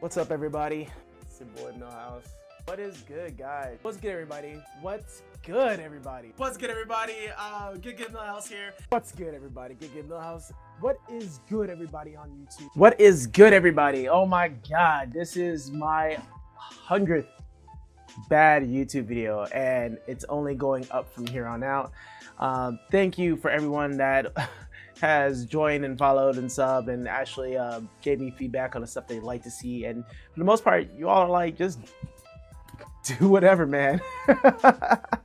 What's up, everybody? It's your boy Millhouse. What is good, guys? What's good, everybody? What's good, everybody? What's good, everybody? GetGudMillhouse here. What's good, everybody? GetGudMillhouse. What is good, everybody on YouTube? What is good, everybody? Oh my God, this is my 100th bad YouTube video, and it's only going up from here on out. Thank you for everyone that has joined and followed and subbed and actually gave me feedback on the stuff they'd like to see. And for the most part, you all are like, just do whatever, man.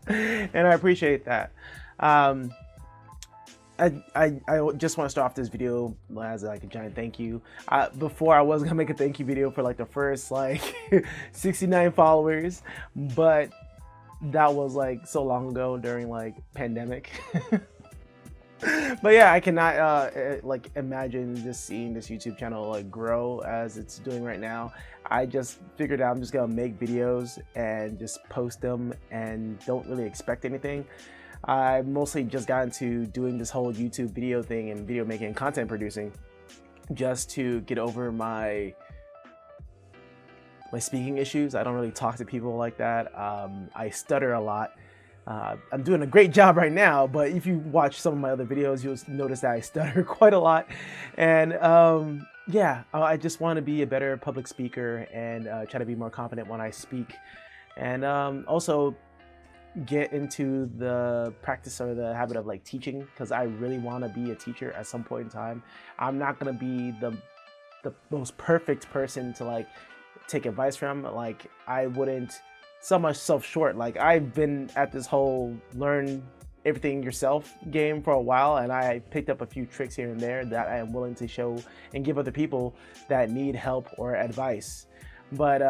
And I appreciate that. I just want to start off this video as like a giant thank you. Before I was gonna make a thank you video for like the first like 69 followers, but that was like so long ago during like pandemic. But yeah, I cannot like imagine just seeing this YouTube channel like grow as it's doing right now. I just figured out I'm just gonna make videos and just post them and don't really expect anything. I mostly just got into doing this whole YouTube video thing and video making and content producing just to get over my speaking issues. I don't really talk to people like that. I stutter a lot. I'm doing a great job right now, but if you watch some of my other videos, you'll notice that I stutter quite a lot. And yeah, I just want to be a better public speaker and try to be more confident when I speak. And also get into the practice or the habit of like teaching, because I really want to be a teacher at some point in time. I'm not going to be the most perfect person to like take advice from. Like, I wouldn't sell myself short. Like, I've been at this whole learn everything yourself game for a while, and I picked up a few tricks here and there that I am willing to show and give other people that need help or advice. But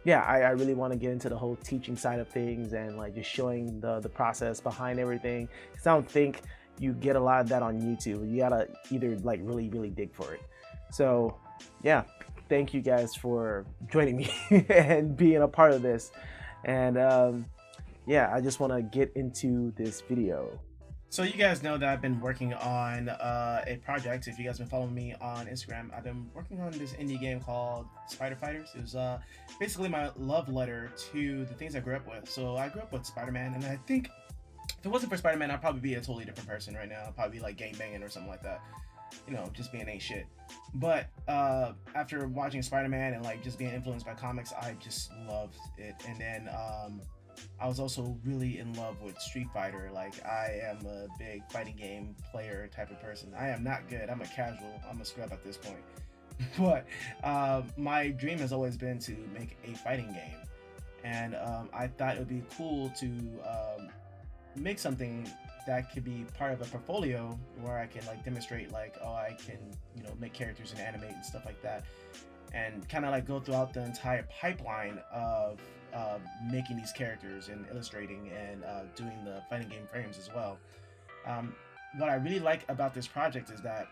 yeah, I really want to get into the whole teaching side of things and like just showing the process behind everything, because I don't think you get a lot of that on YouTube. You gotta either like really dig for it. So yeah, thank you guys for joining me and being a part of this. And yeah, I just want to get into this video. So you guys know that I've been working on a project. If you guys have been following me on Instagram, I've been working on this indie game called Spider Fighters. It was basically my love letter to the things I grew up with. So I grew up with Spider-Man, and I think if it wasn't for Spider-Man, I'd probably be a totally different person right now. I'd probably be like gangbanging or something like that. You know, just being ain't shit. But after watching Spider-Man and like just being influenced by comics, I just loved it. And then I was also really in love with Street Fighter. Like, I am a big fighting game player type of person. I am not good. I'm a casual. I'm a scrub at this point. But my dream has always been to make a fighting game. And I thought it would be cool to make something that could be part of a portfolio where I can like demonstrate like, oh, I can, you know, make characters and animate and stuff like that, and kind of like go throughout the entire pipeline of making these characters and illustrating and doing the fighting game frames as well. What I really like about this project is that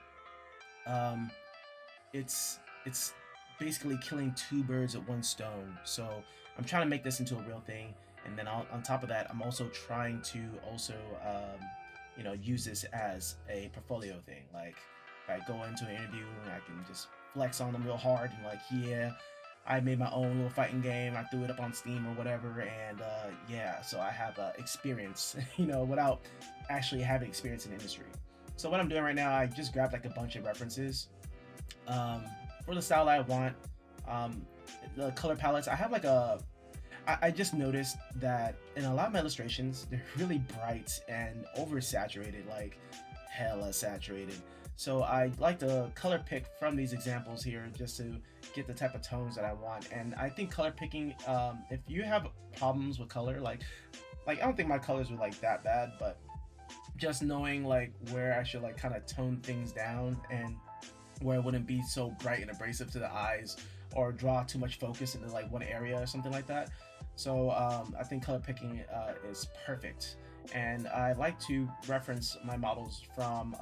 it's basically killing two birds with one stone. So I'm trying to make this into a real thing. And then on top of that, I'm also trying to you know, use this as a portfolio thing. Like, if I go into an interview, I can just flex on them real hard and like, yeah, I made my own little fighting game. I threw it up on Steam or whatever, and yeah, so I have experience, you know, without actually having experience in the industry. So what I'm doing right now, I just grabbed like a bunch of references for the style I want. The color palettes, I have like I just noticed that in a lot of my illustrations, they're really bright and oversaturated, like hella saturated. So I like to color pick from these examples here just to get the type of tones that I want. And I think color picking, if you have problems with color, like I don't think my colors were like that bad, but just knowing like where I should like kind of tone things down and where it wouldn't be so bright and abrasive to the eyes or draw too much focus into like one area or something like that. So I think color picking is perfect, and I like to reference my models from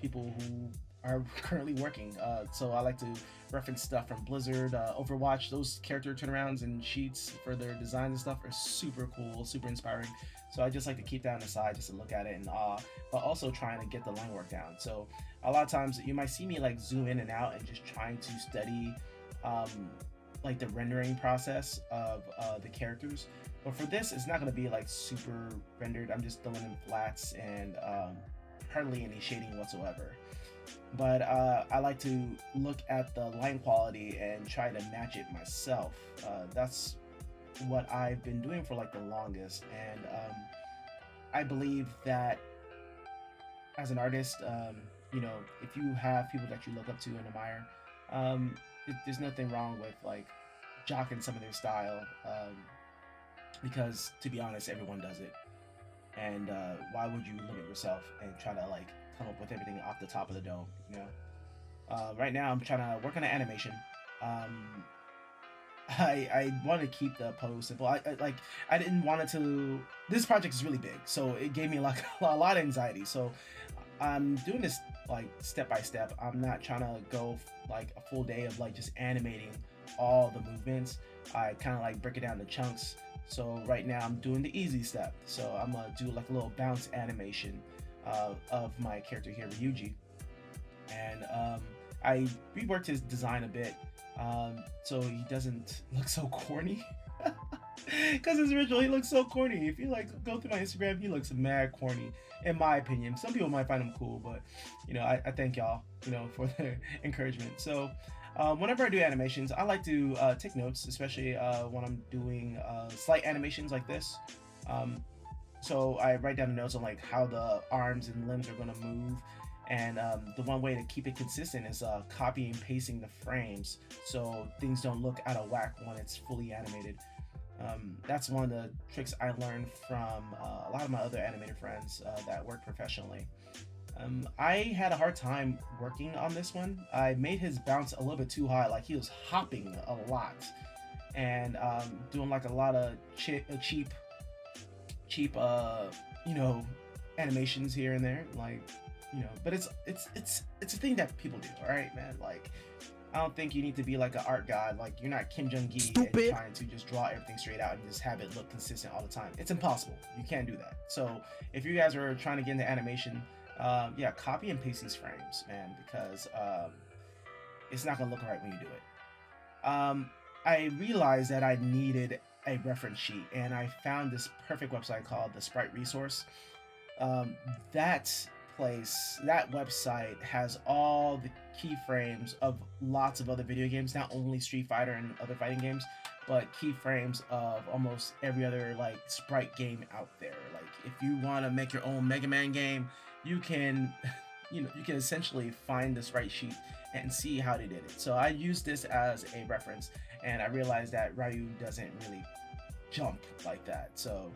people who are currently working. So I like to reference stuff from Blizzard, Overwatch. Those character turnarounds and sheets for their designs and stuff are super cool, super inspiring. So I just like to keep that on the side just to look at it in awe, but also trying to get the line work down. So a lot of times you might see me like zoom in and out and just trying to study like the rendering process of the characters. But for this, it's not going to be like super rendered. I'm just throwing in flats and hardly any shading whatsoever. But I like to look at the line quality and try to match it myself. That's what I've been doing for like the longest, and I believe that as an artist, you know, if you have people that you look up to and admire, there's nothing wrong with like jocking some of their style, because to be honest, everyone does it. And why would you limit yourself and try to like come up with everything off the top of the dome, you know? Right now I'm trying to work on an animation. I want to keep the pose simple. I didn't want it to. This project is really big, so it gave me like a lot of anxiety. So I'm doing this like step by step. I'm not trying to go like a full day of like just animating all the movements. I kind of like break it down to chunks. So right now I'm doing the easy step. So I'm gonna do like a little bounce animation of my character here, Ryuji, and I reworked his design a bit. So he doesn't look so corny. Because his original, he looks so corny. If you like go through my Instagram, he looks mad corny, in my opinion. Some people might find him cool, but you know, I thank y'all, you know, for the encouragement. So whenever I do animations, I like to take notes, especially when I'm doing slight animations like this. So I write down the notes on like how the arms and limbs are going to move. And the one way to keep it consistent is copying and pasting the frames so things don't look out of whack when it's fully animated. That's one of the tricks I learned from a lot of my other animator friends that work professionally. I had a hard time working on this one. I made his bounce a little bit too high, like he was hopping a lot and doing like a lot of cheap you know, animations here and there, like, you know. But it's a thing that people do, all right, man. Like, I don't think you need to be like an art god. Like, you're not Kim Jong-gi and trying to just draw everything straight out and just have it look consistent all the time. It's impossible. You can't do that. So if you guys are trying to get into animation, yeah, copy and paste these frames, man, because it's not gonna look right when you do it. I realized that I needed a reference sheet, and I found this perfect website called the Sprite Resource. That website has all the keyframes of lots of other video games, not only Street Fighter and other fighting games, but keyframes of almost every other like Sprite game out there. Like, if you want to make your own Mega Man game, you can, you know, you can essentially find the Sprite sheet and see how they did it. So I used this as a reference, and I realized that Ryu doesn't really jump like that. So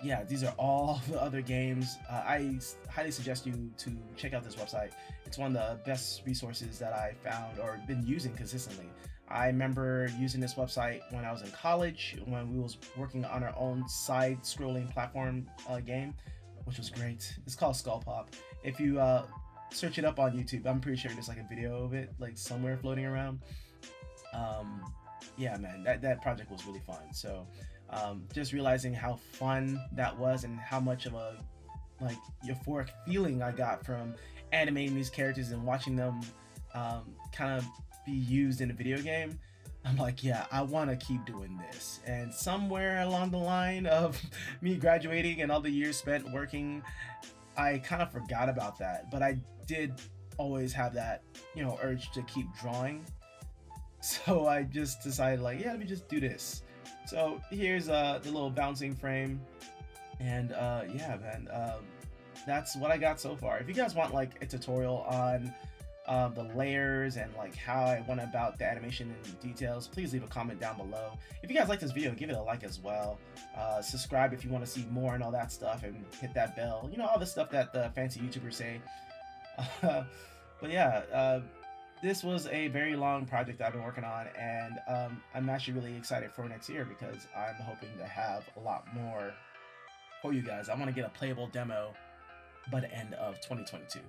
yeah, these are all the other games. I highly suggest you to check out this website. It's one of the best resources that I found or been using consistently. I remember using this website when I was in college, when we was working on our own side-scrolling platform game, which was great. It's called Skull Pop. If you search it up on YouTube, I'm pretty sure there's like a video of it like somewhere floating around. Yeah, man, that project was really fun. So just realizing how fun that was and how much of a like euphoric feeling I got from animating these characters and watching them kind of be used in a video game, I'm like, yeah, I want to keep doing this. And somewhere along the line of me graduating and all the years spent working, I kind of forgot about that, but I did always have that, you know, urge to keep drawing. So I just decided, like, yeah, let me just do this. So here's the little bouncing frame, and yeah, man, that's what I got so far. If you guys want like a tutorial on the layers and like how I went about the animation and details, please leave a comment down below. If you guys like this video, give it a like as well. Subscribe if you want to see more and all that stuff, and hit that bell, you know, all the stuff that the fancy YouTubers say. But yeah, this was a very long project I've been working on, and I'm actually really excited for next year because I'm hoping to have a lot more for you guys. I want to get a playable demo by the end of 2022.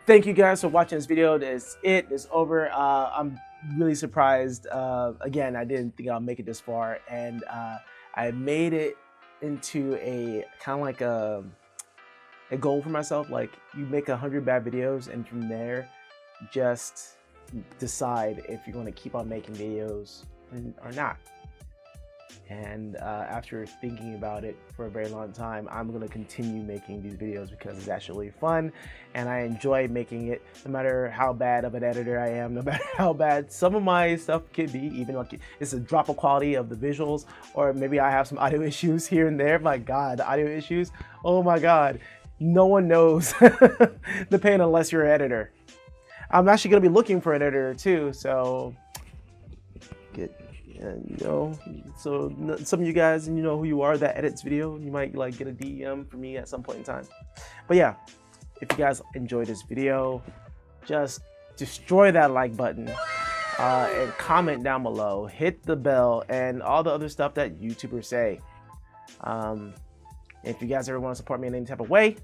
Thank you guys for watching this video. That's it. It's over. I'm really surprised. Again, I didn't think I'll make it this far, and I made it into a kind of like a goal for myself. Like, you make 100 bad videos, and from there, just decide if you're going to keep on making videos or not. And after thinking about it for a very long time, I'm going to continue making these videos because it's actually fun and I enjoy making it, no matter how bad of an editor I am, no matter how bad some of my stuff could be, even like it's a drop of quality of the visuals, or maybe I have some audio issues here and there. My God, the audio issues, oh my God, no one knows the pain unless you're an editor. I'm actually going to be looking for an editor too, so and you know, so some of you guys, and you know who you are, that edits video, you might like get a DM from me at some point in time. But yeah, if you guys enjoyed this video, just destroy that like button and comment down below, hit the bell and all the other stuff that YouTubers say. If you guys ever want to support me in any type of way,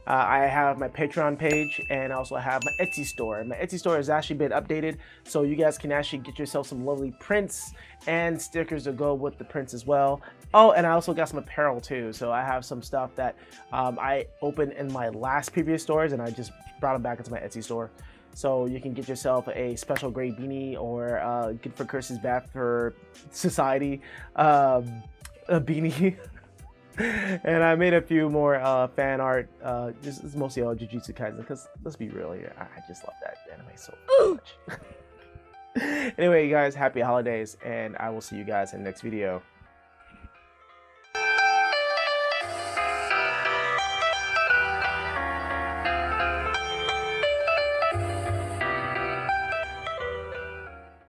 I have my Patreon page, and I also have my Etsy store. My Etsy store has actually been updated, so you guys can actually get yourself some lovely prints and stickers to go with the prints as well. Oh, and I also got some apparel too. So I have some stuff that I opened in my last previous stores, and I just brought them back into my Etsy store. So you can get yourself a special gray beanie, or good for curses, bad for society a beanie. And I made a few more fan art, just it's mostly all Jujutsu Kaisen, because let's be real here, I just love that anime so much. Anyway, you guys, happy holidays, and I will see you guys in the next video.